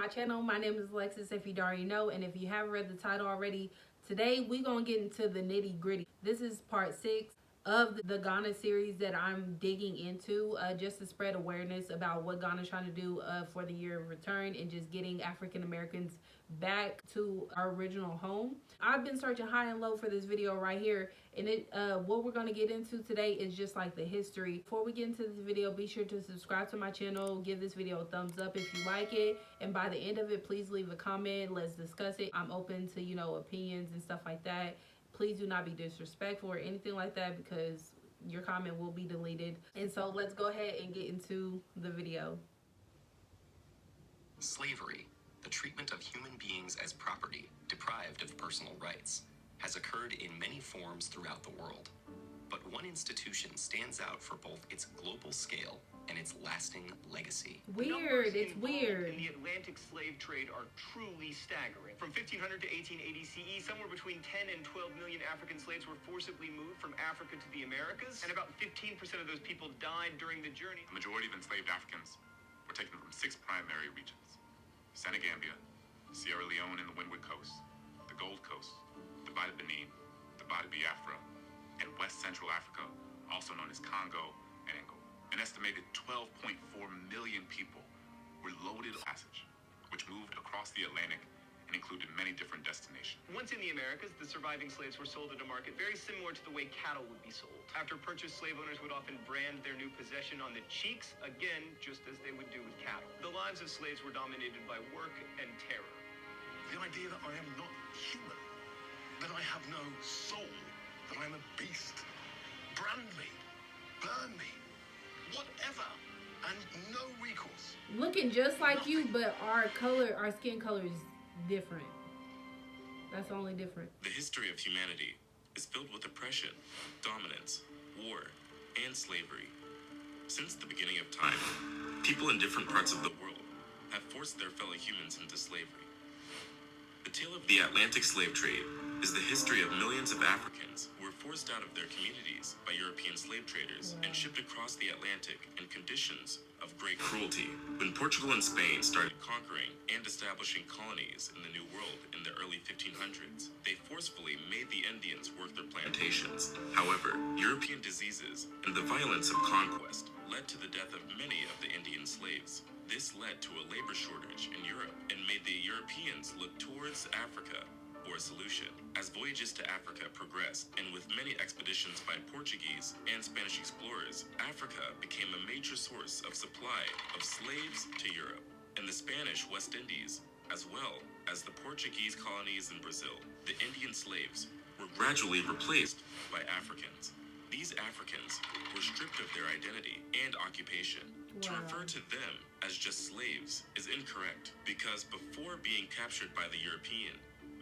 my channel. My name is Alexis, if you already know, and if you haven't read the title already, today we're gonna get into the nitty gritty. This is part 6 of the Ghana series that I'm digging into, just to spread awareness about what Ghana's trying to do for the year of return and just getting African Americans back to our original home. I've been searching high and low for this video right here, and what we're going to get into today is just like the history. Before we get into this video, be sure to subscribe to my channel, give this video a thumbs up if you like it, and by the end of it, please leave a comment. Let's discuss it. I'm open to, you know, opinions and stuff like that. Please do not be disrespectful or anything like that, because your comment will be deleted. And so let's go ahead and get into the video. Slavery, the treatment of human beings as property, deprived of personal rights, has occurred in many forms throughout the world. But one institution stands out for both its global scale and its lasting legacy. Weird, it's weird. In the Atlantic slave trade are truly staggering. From 1500 to 1880 CE, somewhere between 10 and 12 million African slaves were forcibly moved from Africa to the Americas, and about 15% of those people died during the journey. The majority of enslaved Africans were taken from 6 primary regions: Senegambia, Sierra Leone and the Windward Coast, the Gold Coast, the Bada Benin, the Bada Biafra, and West Central Africa, also known as Congo and Angola. An estimated 12.4 million people were loaded passage, which moved across the Atlantic and included many different destinations. Once in the Americas, the surviving slaves were sold at a market very similar to the way cattle would be sold. After purchase, slave owners would often brand their new possession on the cheeks, again, just as they would do with cattle. The lives of slaves were dominated by work and terror. The idea that I am not human, that I have no soul, that I'm a beast. Brand me, burn me, whatever, and no recourse. Looking just like you, but our skin color is different. That's only different. The history of humanity is filled with oppression, dominance, war, and slavery. Since the beginning of time, people in different parts of the world have forced their fellow humans into slavery. The tale of the Atlantic slave trade is the history of millions of Africans who were forced out of their communities by European slave traders and shipped across the Atlantic in conditions of great cruelty. When Portugal and Spain started conquering and establishing colonies in the New World in the early 1500s, they forcefully made the Indians work their plantations. However, European diseases and the violence of conquest led to the death of many of the Indian slaves. This led to a labor shortage in Europe and made the Europeans look towards Africa for a solution. As voyages to Africa progressed, and with many expeditions by Portuguese and Spanish explorers, Africa became a major source of supply of slaves to Europe and the Spanish West Indies, as well as the Portuguese colonies in Brazil. The Indian slaves were gradually replaced by Africans. These Africans were stripped of their identity and occupation. To refer to them as just slaves is incorrect, because before being captured by the European,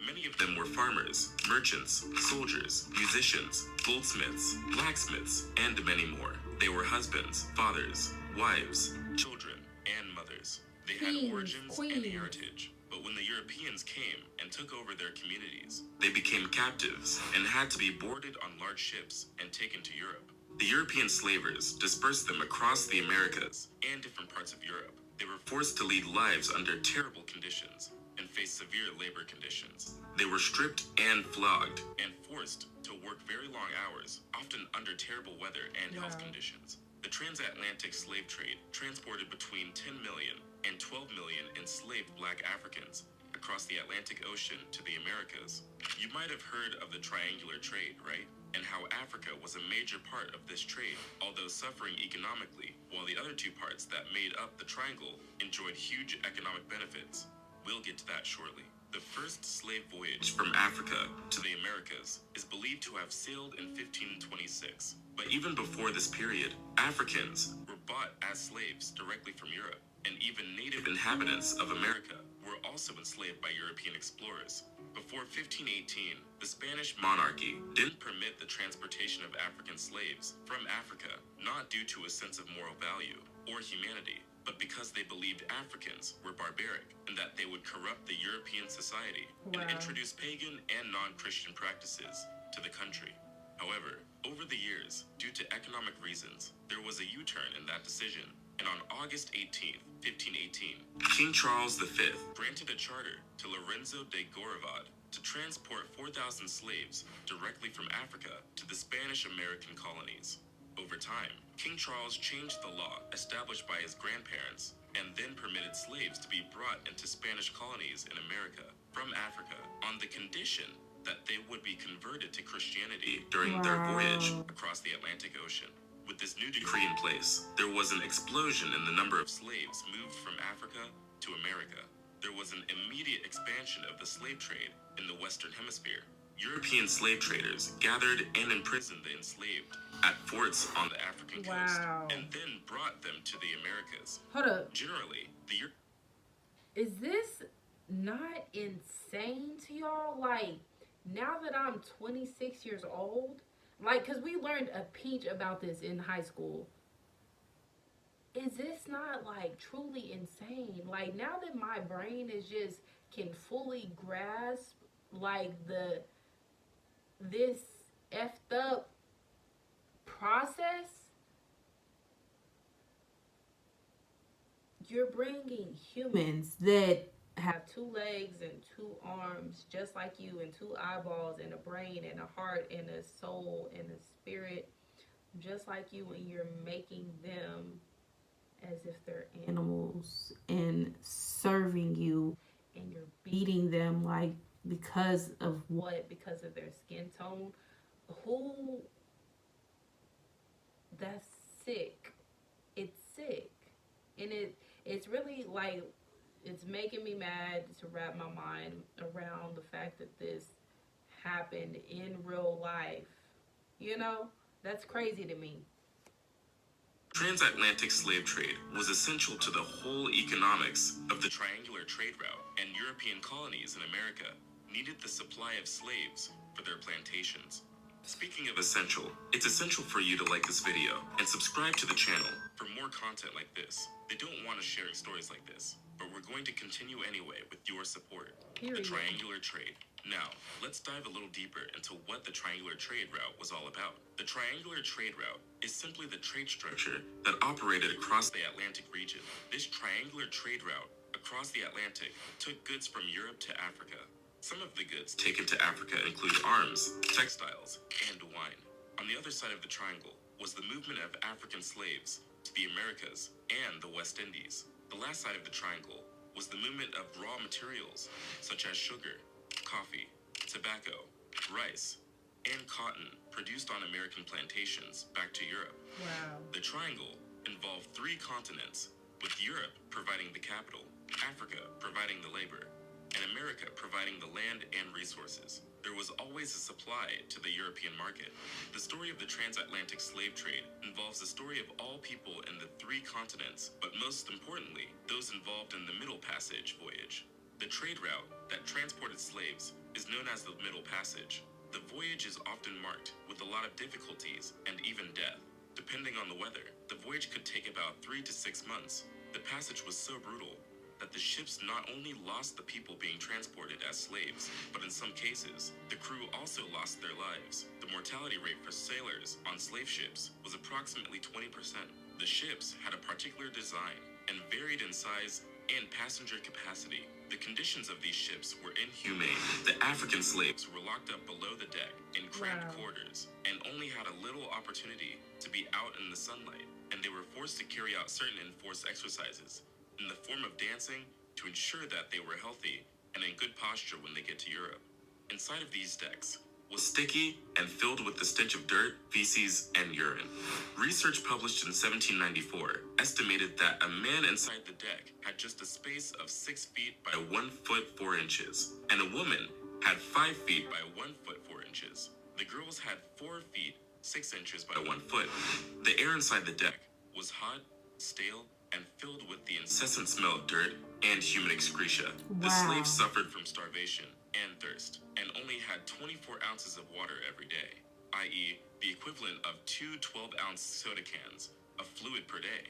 many of them were farmers, merchants, soldiers, musicians, goldsmiths, blacksmiths, and many more. They were husbands, fathers, wives, children, and mothers. They had origins and heritage. But when the Europeans came and took over their communities, they became captives and had to be boarded on large ships and taken to Europe. The European slavers dispersed them across the Americas and different parts of Europe. They were forced to lead lives under terrible conditions and faced severe labor conditions. They were stripped and flogged and forced to work very long hours, often under terrible weather and health conditions. The transatlantic slave trade transported between 10 million and 12 million enslaved black Africans across the Atlantic Ocean to the Americas. You might have heard of the triangular trade, right? And how Africa was a major part of this trade, although suffering economically, while the other two parts that made up the triangle enjoyed huge economic benefits. We'll get to that shortly. The first slave voyage from Africa to the Americas is believed to have sailed in 1526. But even before this period, Africans were bought as slaves directly from Europe, and even native inhabitants of America were also enslaved by European explorers. Before 1518, the Spanish monarchy didn't permit the transportation of African slaves from Africa, not due to a sense of moral value or humanity, but because they believed Africans were barbaric and that they would corrupt the European society and introduce pagan and non-Christian practices to the country. However, over the years, due to economic reasons, there was a U-turn in that decision, And on August 18th, 1518, King Charles V granted a charter to Lorenzo de Goravod to transport 4,000 slaves directly from Africa to the Spanish-American colonies. Over time, King Charles changed the law established by his grandparents and then permitted slaves to be brought into Spanish colonies in America from Africa on the condition that they would be converted to Christianity during their voyage across the Atlantic Ocean. With this new decree in place, there was an explosion in the number of slaves moved from Africa to America. There was an immediate expansion of the slave trade in the Western Hemisphere. European slave traders gathered and imprisoned the enslaved at forts on the African coast and then brought them to the Americas. Hold up. Generally, Is this not insane to y'all? Like, now that I'm 26 years old, like, because we learned a peach about this in high school. Is this not, like, truly insane? Like, now that my brain is just, can fully grasp, like, this effed up process, you're bringing humans that have 2 legs and 2 arms just like you, and 2 eyeballs and a brain and a heart and a soul and a spirit just like you, and you're making them as if they're animals and serving you, and you're beating them, like, because of what? Because of their skin tone? Who? That's sick. It's sick. And it's really, like, it's making me mad to wrap my mind around the fact that this happened in real life. You know? That's crazy to me. transatlantic slave trade was essential to the whole economics of the triangular trade route, and European colonies in America needed the supply of slaves for their plantations. Speaking of essential, it's essential for you to like this video and subscribe to the channel for more content like this. They don't want us sharing stories like this, but we're going to continue anyway with your support. Period. The triangular trade. Now, let's dive a little deeper into what the triangular trade route was all about. The triangular trade route is simply the trade structure that operated across the Atlantic region. This triangular trade route across the Atlantic took goods from Europe to Africa. Some of the goods taken to Africa include arms, textiles, and wine. On the other side of the triangle was the movement of African slaves to the Americas and the West Indies. The last side of the triangle was the movement of raw materials such as sugar, coffee, tobacco, rice, and cotton produced on American plantations back to Europe. Wow. The triangle involved 3 continents, with Europe providing the capital, Africa providing the labor, and America providing the land and resources. There was always a supply to the European market. The story of the transatlantic slave trade involves the story of all people in the 3 continents, but most importantly, those involved in the Middle Passage voyage. The trade route that transported slaves is known as the Middle Passage. The voyage is often marked with a lot of difficulties and even death. Depending on the weather, the voyage could take about 3 to 6 months. The passage was so brutal that the ships not only lost the people being transported as slaves, but in some cases, the crew also lost their lives. The mortality rate for sailors on slave ships was approximately 20%. The ships had a particular design and varied in size and passenger capacity. The conditions of these ships were inhumane. The African slaves were locked up below the deck in cramped quarters and only had a little opportunity to be out in the sunlight, and they were forced to carry out certain enforced exercises in the form of dancing to ensure that they were healthy and in good posture when they get to Europe. Inside of these decks was sticky and filled with the stench of dirt, feces, and urine. Research published in 1794 estimated that a man inside the deck had just a space of 6 feet by 1 foot 4 inches, and a woman had 5 feet by 1 foot 4 inches. The girls had 4 feet 6 inches by 1 foot. The air inside the deck was hot, stale, and filled with the incessant smell of dirt and human excreta. The slaves suffered from starvation and thirst, and only had 24 ounces of water every day, i.e. the equivalent of 2 12-ounce soda cans of fluid per day.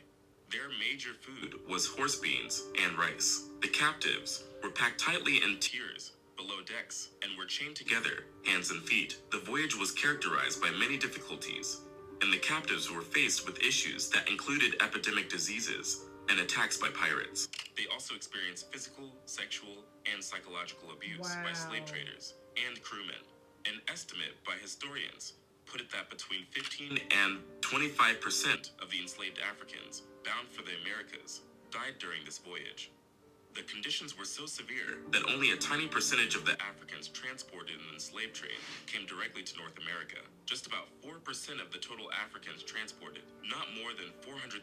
Their major food was horse beans and rice. The captives were packed tightly in tiers below decks and were chained together, hands and feet. The voyage was characterized by many difficulties. and the captives were faced with issues that included epidemic diseases and attacks by pirates. They also experienced physical, sexual, and psychological abuse by slave traders and crewmen. An estimate by historians put it that between 15 and 25% of the enslaved Africans bound for the Americas died during this voyage. The conditions were so severe that only a tiny percentage of the Africans transported in the slave trade came directly to North America. Just about 4% of the total Africans transported, not more than 400,000,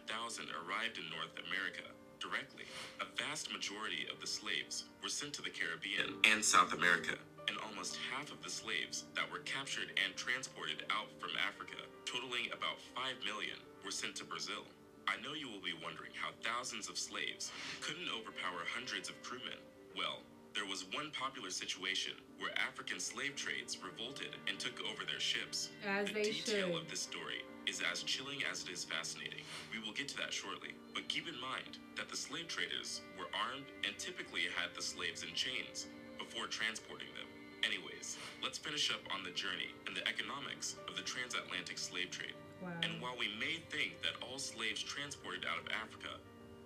arrived in North America directly. A vast majority of the slaves were sent to the Caribbean and South America, and almost half of the slaves that were captured and transported out from Africa, totaling about 5 million, were sent to Brazil. I know you will be wondering how thousands of slaves couldn't overpower hundreds of crewmen. Well, there was one popular situation where African slave trades revolted and took over their ships. The detail of this story is as chilling as it is fascinating. We will get to that shortly, but keep in mind that the slave traders were armed and typically had the slaves in chains before transporting them. Anyways, let's finish up on the journey and the economics of the transatlantic slave trade. And while we may think that all slaves transported out of Africa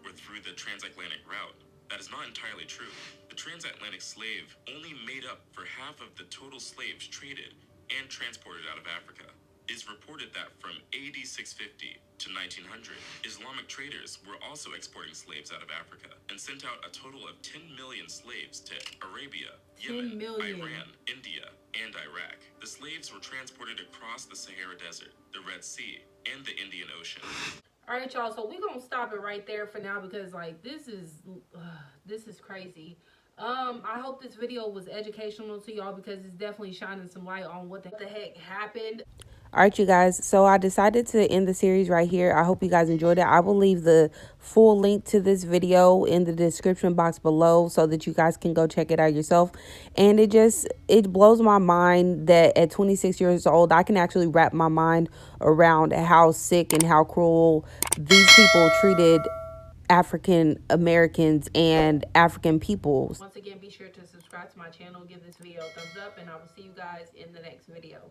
were through the transatlantic route, that is not entirely true. The transatlantic slave only made up for half of the total slaves traded and transported out of Africa. It is reported that from AD 650 to 1900, Islamic traders were also exporting slaves out of Africa and sent out a total of 10 million slaves to Arabia, Yemen, Iran, India, and Iraq. The slaves were transported across the Sahara Desert, the Red Sea, and the Indian Ocean. All right, y'all, so we're gonna stop it right there for now because like this is crazy. I hope this video was educational to y'all because it's definitely shining some light on what the heck happened. All right, you guys, so I decided to end the series right here. I hope you guys enjoyed it. I will leave the full link to this video in the description box below so that you guys can go check it out yourself. And it blows my mind that at 26 years old, I can actually wrap my mind around how sick and how cruel these people treated African Americans and African peoples. Once again, be sure to subscribe to my channel, give this video a thumbs up, and I will see you guys in the next video.